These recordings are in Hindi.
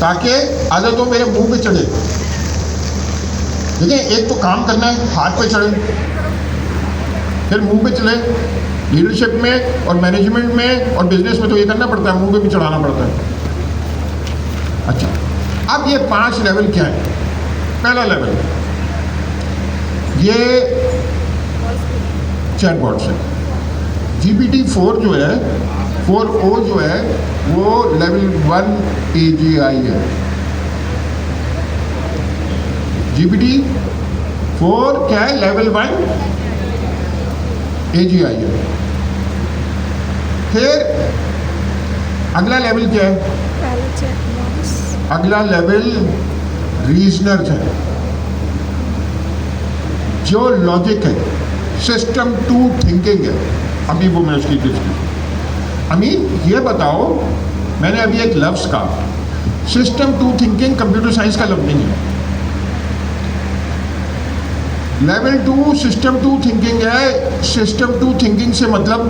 ताकि आदतों मेरे मुंह पे चढ़े। देखिए, एक तो काम करना है, हाथ पे चढ़े, फिर मुंह पे चले। लीडरशिप में और मैनेजमेंट में और बिजनेस में तो ये करना पड़ता है, मुंह पे भी चढ़ाना पड़ता है। अच्छा, अब ये 5 लेवल क्या है? पहला लेवल ये चैटबॉट्स है। GPT-4 जो है, 4O जो है, वो लेवल 1 AGI है। GPT-4 क्या है? लेवल 1 AGI है। फिर अगला लेवल क्या है? अगला लेवल रीजनर्स है, जो लॉजिक है, सिस्टम 2 थिंकिंग है। अभी वो मैं उसकी डिस्कस। अमीन, ये बताओ, मैंने अभी एक लफ्ज़ कहा, सिस्टम 2 थिंकिंग कंप्यूटर साइंस का लफ्ज़ नहीं है। लेवल 2 सिस्टम 2 थिंकिंग है। सिस्टम 2 थिंकिंग से मतलब,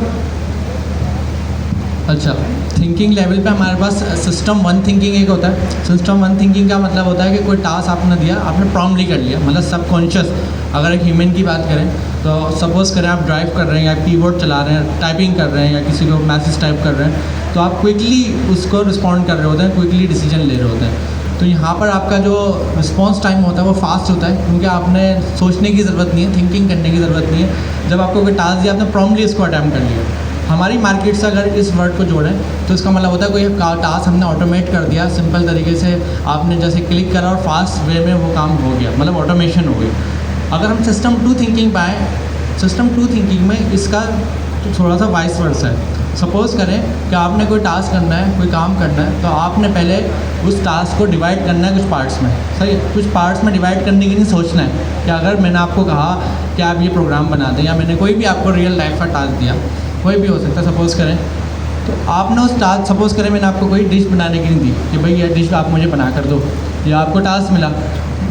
अच्छा, थिंकिंग लेवल पे हमारे पास सिस्टम 1 थिंकिंग एक होता है। सिस्टम 1 थिंकिंग का मतलब होता है कि कोई टास्क आपने दिया, आपने प्रॉम्प्टली कर लिया, मतलब सबकॉन्शियस। अगर एक ह्यूमन की बात करें तो सपोज़ करें आप ड्राइव कर रहे हैं या कीबोर्ड चला रहे हैं, टाइपिंग कर रहे हैं या किसी को मैसेज टाइप कर रहे हैं, तो आप क्विकली उसको रिस्पॉन्ड कर रहे होते हैं, क्विकली डिसीजन ले रहे होते हैं। तो यहाँ पर आपका जो रिस्पॉन्स टाइम होता है वो फास्ट होता है, क्योंकि आपने सोचने की ज़रूरत नहीं है, थिंकिंग करने की ज़रूरत नहीं है। जब आपको कोई टास्क दिया, आपने प्रॉम्प्टली इसको अटैम्प्ट कर लिया। हमारी मार्केट से अगर इस वर्ड को जोड़ें तो इसका मतलब होता है कोई टास्क हमने ऑटोमेट कर दिया, सिंपल तरीके से आपने जैसे क्लिक करा और फास्ट वे में वो काम हो गया, मतलब ऑटोमेशन हो गई। अगर हम सिस्टम 2 थिंकिंग पाएँ, सिस्टम 2 थिंकिंग में इसका तो थोड़ा सा वाइस वर्सा है। सपोज़ करें कि आपने कोई टास्क करना है, कोई काम करना है, तो आपने पहले उस टास्क को डिवाइड करना है कुछ पार्ट्स में। सही है, कुछ पार्ट्स में डिवाइड करने के लिए सोचना है कि अगर मैंने आपको कहा कि आप ये प्रोग्राम बना दें, या मैंने कोई भी आपको रियल लाइफ का टास्क दिया, कोई भी हो सकता है, सपोज़ करें, तो आपने उस टास्क, सपोज़ करें मैंने आपको कोई डिश बनाने के लिए दी कि भाई ये डिश आप मुझे बना कर दो, या आपको टास्क मिला।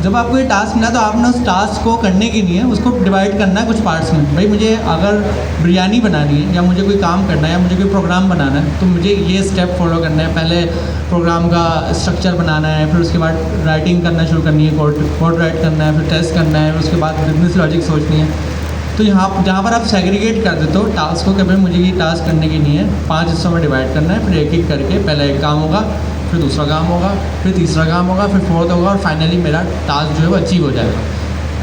जब आपको ये टास्क मिला तो आपने उस टास्क को करने के लिए उसको डिवाइड करना है कुछ पार्ट्स में। भाई मुझे अगर बिरयानी बनानी है, या मुझे कोई काम करना है, या मुझे कोई प्रोग्राम बनाना है, तो मुझे ये स्टेप फॉलो करना है। पहले प्रोग्राम का स्ट्रक्चर बनाना है, फिर उसके बाद राइटिंग करना शुरू करनी है, कोड राइट करना है, फिर टेस्ट करना है, फिर उसके बाद बिजनेस लॉजिक सोचनी है। तो यहाँ जहाँ पर आप सेग्रीगेट कर देते हो टास्क को कि भाई मुझे ये टास्क करने की नहीं है, 5 हिस्सों में डिवाइड करना है, फिर एक एक करके पहला एक काम होगा, फिर दूसरा काम होगा, फिर तीसरा काम होगा, फिर फोर्थ होगा, और फाइनली मेरा टास्क जो है वो अचीव हो जाएगा।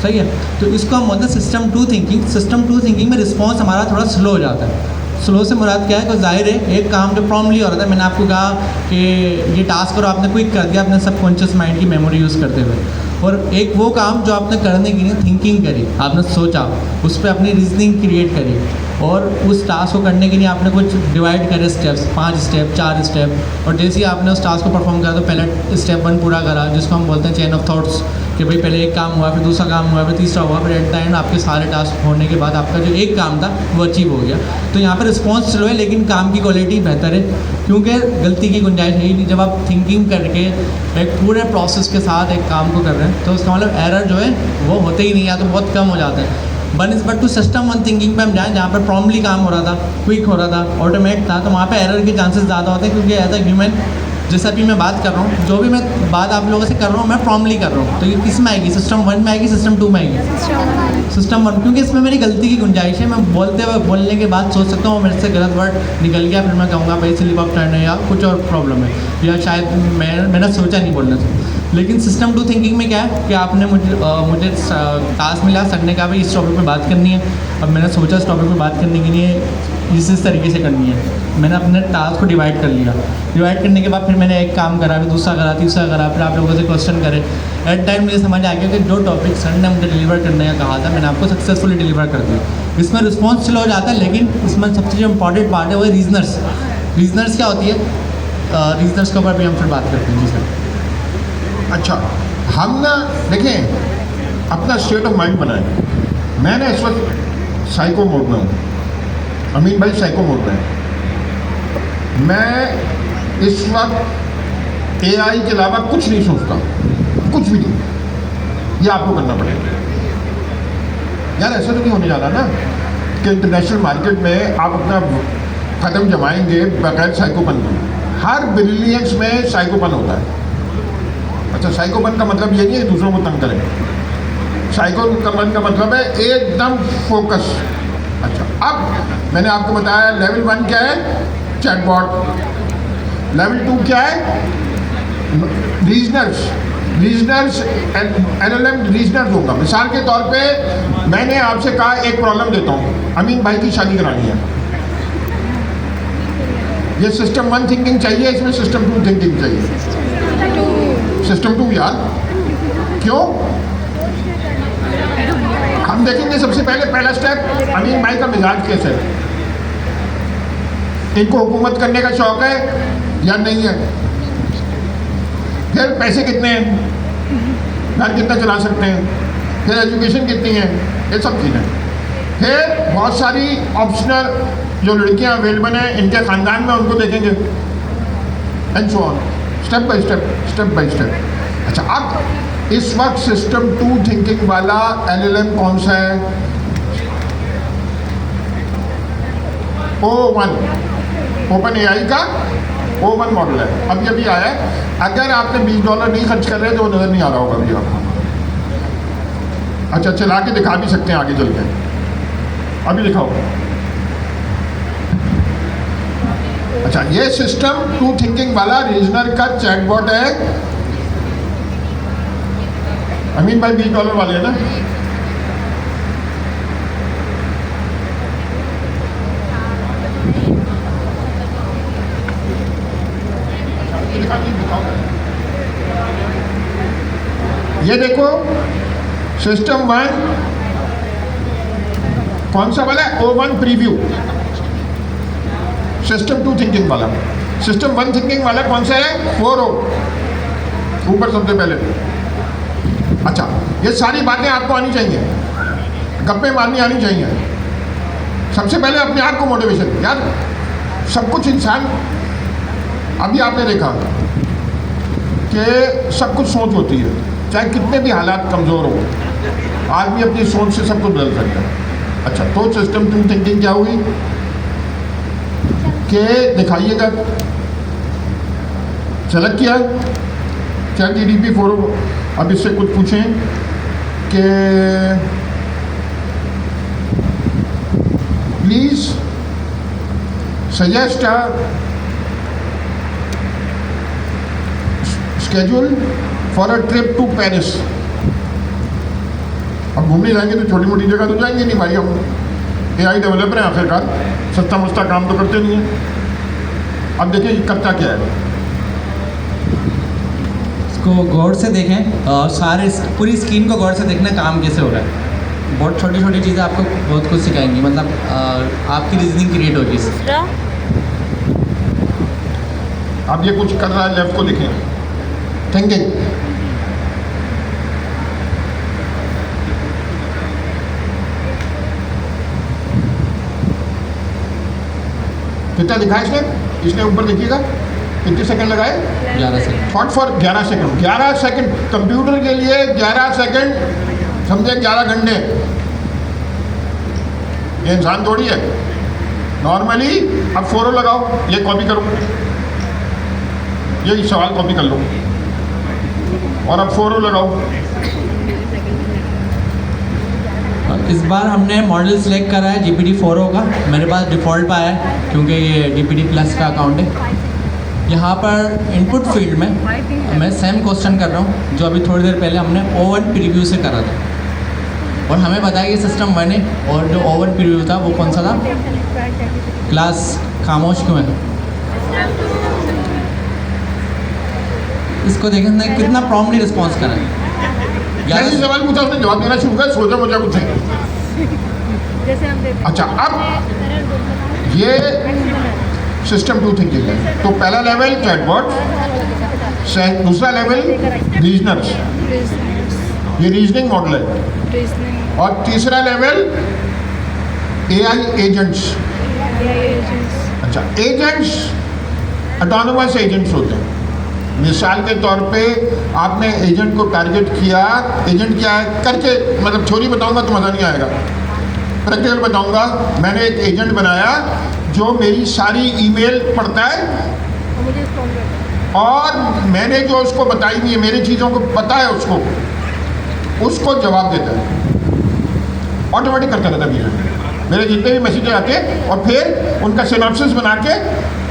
सही है, तो इसको हम बोलते हैं सिस्टम 2 थिंकिंग। सिस्टम 2 थिंकिंग में रिस्पॉन्स हमारा थोड़ा स्लो हो जाता है। स्लो से मुराद क्या है? कि जाहिर है एक काम जो प्रॉम्प्टली हो रहा था, मैंने आपको कहा कि ये टास्क करो, आपने क्विक कर दिया अपने सबकॉन्शियस माइंड की मेमोरी यूज़ करते हुए। और एक वो काम जो आपने करने के लिए थिंकिंग करी, आपने सोचा, उस पर अपनी रीजनिंग क्रिएट करी, और उस टास्क को करने के लिए आपने कुछ डिवाइड करे स्टेप्स, 5 स्टेप, 4 स्टेप, और जैसे ही आपने उस टास्क को परफॉर्म करा तो पहले स्टेप 1 पूरा करा, जिसको हम बोलते हैं चेन ऑफ थॉट्स, कि भाई पहले एक काम हुआ, फिर दूसरा काम हुआ, फिर तीसरा हुआ, फिर एट द एंड आपके सारे टास्क होने के बाद आपका जो एक काम था वो अचीव हो गया। तो यहाँ पर रिस्पॉन्स स्लो है, लेकिन काम की क्वालिटी बेहतर है, क्योंकि गलती की गुंजाइश है ही नहीं। जब आप थिंकिंग करके एक पूरे प्रोसेस के साथ एक काम को कर रहे हैं, तो उसका मतलब एरर जो है वो होते ही नहीं, या तो बहुत कम हो जाते हैं। बट टू सिस्टम 1 थिंकिंग पे हम जाएँ, जहाँ पर प्रॉम्प्टली काम हो रहा था, क्विक हो रहा था, ऑटोमेट था, तो वहाँ पे एरर के चांसेस ज़्यादा होते हैं, क्योंकि एज अ ह्यूमन, जैसा भी मैं बात कर रहा हूँ, जो भी मैं बात आप लोगों से कर रहा हूँ, मैं प्रॉम्प्टली कर रहा हूँ। तो ये किस में आएगी? सिस्टम 1 में आएगी, सिस्टम 2 में आएगी? सिस्टम 1, क्योंकि इसमें मेरी गलती की गुंजाइश है। मैं बोलने के बाद सोच सकता हूँ मेरे से गलत वर्ड निकल गया, फिर मैं कहूँगा भाई स्लिप ऑफ टर्न है, या कुछ और प्रॉब्लम है, या शायद मैंने सोचा नहीं बोलने से। लेकिन सिस्टम 2 थिंकिंग में क्या है कि आपने मुझे टास्क मिला, सर ने कहा भाई इस टॉपिक पे बात करनी है। अब मैंने सोचा इस टॉपिक पे बात करने के लिए इस तरीके से करनी है, मैंने अपने टास्क को डिवाइड कर लिया। डिवाइड करने के बाद फिर मैंने एक काम करा, फिर दूसरा करा, तीसरा करा, फिर आप लोगों से क्वेश्चन करे। एट टाइम मुझे समझ आ गया कि जो टॉपिक सर ने मुझे डिलीवर करने का कहा था, मैंने आपको सक्सेसफुली डिलीवर कर दिया। इसमें रिस्पॉन्स स्लो हो जाता है, लेकिन इसमें सबसे जो इंपॉर्टेंट पार्ट है वो है रीजनर्स। रीजनर्स क्या होती है? रीजनर्स के ऊपर भी हम फिर बात करते हैं। जी सर। अच्छा, हम ना देखें, अपना स्टेट ऑफ माइंड बनाएं। मैं ना इस वक्त साइको मोड में हूँ, अमीन भाई साइको मोड में है। मैं इस वक्त AI के अलावा कुछ नहीं सोचता, कुछ भी नहीं। ये आपको करना पड़ेगा यार। ऐसा तो नहीं होने जा रहा ना कि इंटरनेशनल मार्केट में आप अपना कदम जमाएंगे बगैर साइकोपन के। हर ब्रिलियंस में साइकोपन होता है। अच्छा, साइको वन का मतलब ये नहीं है दूसरों को तंग करें। साइको वन का मतलब है एकदम फोकस। अच्छा, अब मैंने आपको बताया लेवल 1 क्या है, चैटबॉट। लेवल 2 क्या है, रीजनर्स। रीजनर्स एलएलएम रीजनर्स होगा। मिसाल के तौर पे मैंने आपसे कहा एक प्रॉब्लम देता हूँ, अमीन भाई की शादी करानी है। ये सिस्टम 1 थिंकिंग चाहिए, इसमें सिस्टम 2 थिंकिंग चाहिए। सिस्टम 2 यार, क्यों? हम देखेंगे सबसे पहला स्टेप, अमीन भाई का मिजाज कैसे है, इनको हुकूमत करने का शौक है या नहीं है, फिर पैसे कितने हैं, घर कितना चला सकते हैं, फिर एजुकेशन कितनी है, ये सब चीज़ें। फिर बहुत सारी ऑप्शनल जो लड़कियां अवेलेबल हैं इनके ख़ानदान में, उनको देखेंगे and so on, step by step. अच्छा, अब इस वक्त सिस्टम 2 थिंकिंग वाला एलएलएम कौन सा है? O1, ओपन एआई का O1 मॉडल है, अभी आया है। अगर आपने $20 नहीं खर्च कर रहे तो वो नज़र नहीं आ रहा होगा अभी आपको। अच्छा, चला के दिखा भी सकते हैं आगे चल के, अभी दिखाओ। अच्छा, ये सिस्टम 2 थिंकिंग वाला रीजनर का चैटबॉट है। अमीन भाई $20 वाले हैं ना? ये देखो सिस्टम 1 कौन सा वाला है? O1 preview. सिस्टम 2 थिंकिंग वाला। सिस्टम 1 थिंकिंग वाला कौन सा है? 4O, ऊपर सबसे पहले। अच्छा, ये सारी बातें आपको आनी चाहिए, गप्पे मारनी आनी चाहिए। सबसे पहले अपने आप को मोटिवेशन, यार सब कुछ इंसान, अभी आपने देखा कि सब कुछ सोच होती है, चाहे कितने भी हालात कमज़ोर हो, आदमी अपनी सोच से सब कुछ बदल सकता है। अच्छा, तो सिस्टम 2 थिंकिंग क्या हुई कि दिखाइएगा, सेलेक्ट किया ChatGPT 4O। अब इससे कुछ पूछें कि please suggest a schedule for a trip to Paris. अब घूमने जाएंगे तो छोटी मोटी जगह तो जाएंगे नहीं भाई, हम एआई डेवलपर हैं आखिरकार, सस्ता मस्ता काम तो करते नहीं हैं। अब देखिए करता क्या है, इसको गौर से देखें और सारे पूरी स्क्रीन को गौर से देखना काम कैसे हो रहा है। बहुत छोटी छोटी चीज़ें आपको बहुत कुछ सिखाएंगी, मतलब आपकी रीजनिंग क्रिएट होगी इससे। अब ये कुछ कर रहा है, लेफ्ट को देखें, थिंकिंग। कितना दिखा इसने ऊपर देखिएगा, कितने सेकंड लगाए? 11 second. Thought for 11 second. 11 second computer के लिए 11 सेकंड समझे 11 घंटे। ये इंसान थोड़ी है नॉर्मली। अब 4O लगाओ, ये कॉपी करो, ये सवाल कॉपी कर लो, और अब 4O लगाओ। इस बार हमने मॉडल सेलेक्ट करा है GPT 4O का, मेरे पास डिफ़ॉल्ट पाया है क्योंकि ये DPD प्लस का अकाउंट है। यहाँ पर इनपुट फील्ड में मैं सेम क्वेश्चन कर रहा हूँ जो अभी थोड़ी देर पहले हमने O1 प्रीव्यू से करा था, और हमें बताया कि सिस्टम 1 है, और जो O1 प्रीव्यू था वो कौन सा था? क्लास खामोश क्यों है? इसको देखें कितना प्रॉम्प्टली रिस्पॉन्स करा है। जैसे सवाल पूछा उसने जवाब देना शुरू कर, सोचा मुझे कुछ नहीं। अच्छा, अब ये सिस्टम 2 थिंकिंग है। तो पहला लेवल चैटबॉट, दूसरा लेवल रीजनर्स, ये रीजनिंग मॉडल है, और तीसरा लेवल एआई एजेंट्स। अच्छा, एजेंट्स ऑटोनोमस एजेंट्स होते हैं। मिसाल के तौर पे आपने एजेंट को टारगेट किया, एजेंट क्या है करके, मतलब थ्योरी बताऊंगा तो मज़ा नहीं आएगा, प्रैक्टिकल बताऊंगा। मैंने एक एजेंट बनाया जो मेरी सारी ईमेल पढ़ता है और मैंने जो उसको बताई नहीं है, मेरी चीज़ों को पता है उसको जवाब देता है, ऑटोमेटिक करता रहता है बीच मेरे जितने भी मैसेज आते हैं, और फिर उनका सिनॉप्सिस बना के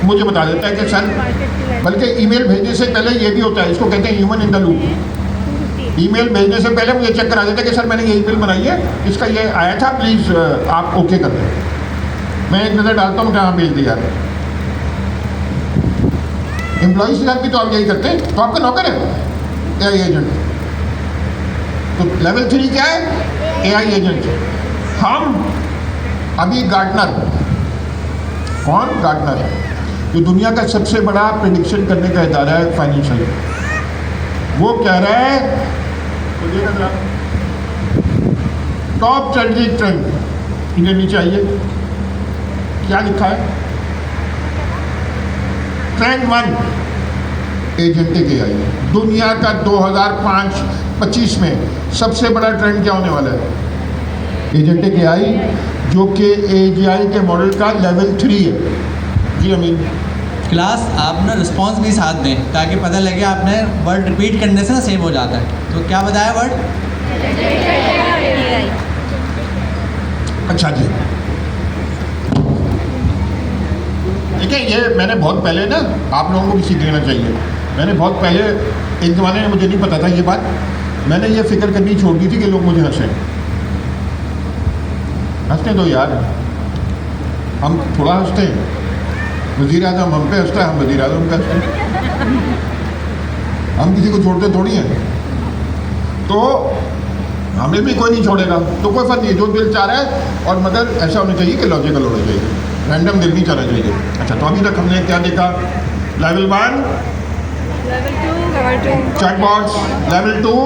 मुझे बता देता है कि सर, बल्कि ईमेल भेजने से पहले ये भी होता है, इसको कहते हैं human in the loop. Email भेजने से पहले मुझे चेक करा देता है कि सर मैंने ये ईमेल बनाई है, इसका ये आया था, प्लीज़ आप ओके कर दें। मैं एक नज़र डालता हूँ कहाँ भेज दिया। एम्प्लॉइज के साथ भी तो आप यही करते हैं, तो आपका नौकर है AI एजेंट। तो लेवल 3 क्या है? AI agent. हम अभी गार्टनर, कौन? गार्टनर, जो दुनिया का सबसे बड़ा प्रेडिक्शन करने का इदारा है फाइनेंशियल, वो कह रहा है टॉप स्ट्रेटजिक ट्रेंड, इनके नीचे आइए, क्या लिखा है? Trend 1 agentic AI। दुनिया का 2025 में सबसे बड़ा ट्रेंड क्या होने वाला है? एजेंटिक AI, जो कि AGI के मॉडल का लेवल 3 है। जी अमीन। क्लास आप ना रिस्पॉन्स भी साथ दें ताकि पता लगे, आपने वर्ड रिपीट करने से ना सेव हो जाता है। तो क्या बताया वर्ड? अच्छा जी, देखिए ये मैंने बहुत पहले ना, आप लोगों को भी सीख लेना चाहिए। मैंने बहुत पहले, एक ज़माने में मुझे नहीं पता था ये बात, मैंने ये फिक्र करनी छोड़ दी थी कि लोग मुझे हंसें। हंसते तो यार, हम थोड़ा हंसते हैं, वज़ीर आज़म हम पे हंसता है, हम वज़ीर आज़म का हंसते हैं, हम किसी को छोड़ते थोड़ी हैं। तो हमें भी कोई नहीं छोड़ेगा, तो कोई फर्क नहीं, जो दिल चाह रहा है। और मगर ऐसा होना चाहिए कि लॉजिकल होना चाहिए, रैंडम दिल नहीं चाहना चाहिए। अच्छा, तो अभी तक हमने क्या देखा? Level 1 level 2 chatbots, level 2